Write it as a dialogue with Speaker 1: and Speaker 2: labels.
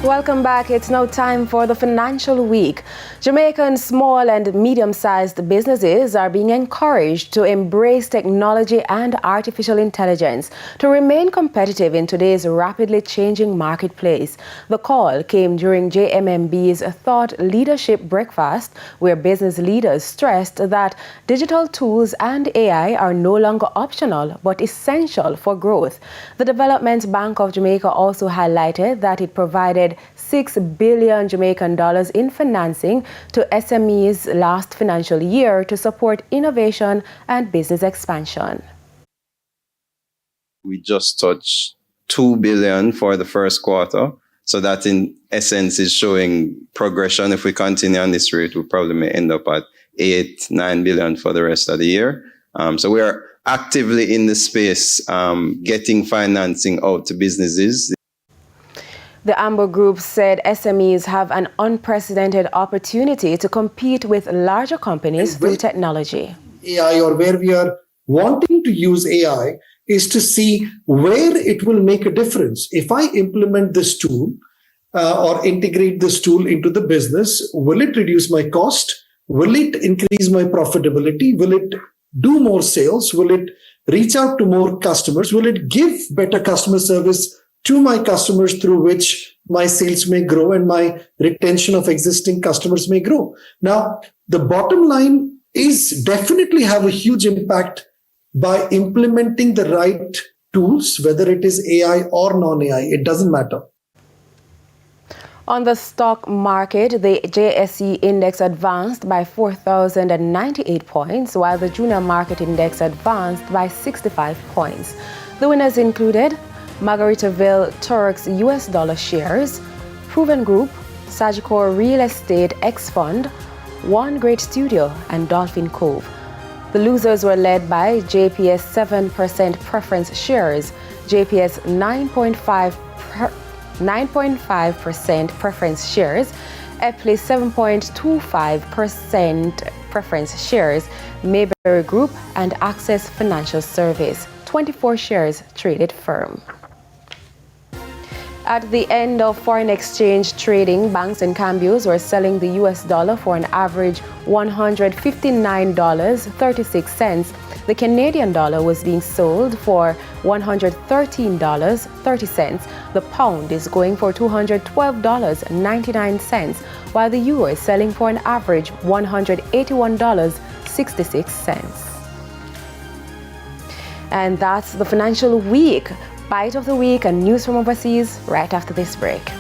Speaker 1: Welcome back. It's now time for the Financial Week. Jamaican small and medium-sized businesses are being encouraged to embrace technology and artificial intelligence to remain competitive in today's rapidly changing marketplace. The call came during JMMB's Thought Leadership Breakfast, where business leaders stressed that digital tools and AI are no longer optional but essential for growth. The Development Bank of Jamaica also highlighted that it provided $6 billion Jamaican dollars in financing to SMEs last financial year to support innovation and business expansion.
Speaker 2: We just touched $2 billion for the first quarter. So that in essence is showing progression. If we continue on this rate, we probably may end up at $8-9 billion for the rest of the year. So we are actively in the space, getting financing out to businesses.
Speaker 1: The Amber Group said SMEs have an unprecedented opportunity to compete with larger companies through technology.
Speaker 3: AI, or where we are wanting to use AI, is to see where it will make a difference. If I implement this tool or integrate this tool into the business, will it reduce my cost? Will it increase my profitability? Will it do more sales? Will it reach out to more customers? Will it give better customer service to my customers, through which my sales may grow and my retention of existing customers may grow? Now, the bottom line is definitely have a huge impact by implementing the right tools, whether it is AI or non-AI, it doesn't matter.
Speaker 1: On the stock market, the JSE index advanced by 4,098 points, while the junior market index advanced by 65 points. The winners included Margaritaville Turks US dollar shares, Proven Group, Sagicor Real Estate X Fund, One Great Studio, and Dolphin Cove. The losers were led by JPS 7% preference shares, JPS 9.5% preference shares, Epley 7.25% preference shares, Mayberry Group, and Access Financial Service. 24 shares traded firm. At the end of foreign exchange trading, banks and cambios were selling the US dollar for an average $159.36. The Canadian dollar was being sold for $113.30. The pound is going for $212.99, while the euro is selling for an average $181.66. And that's the Financial Week. Bite of the week and news from overseas right after this break.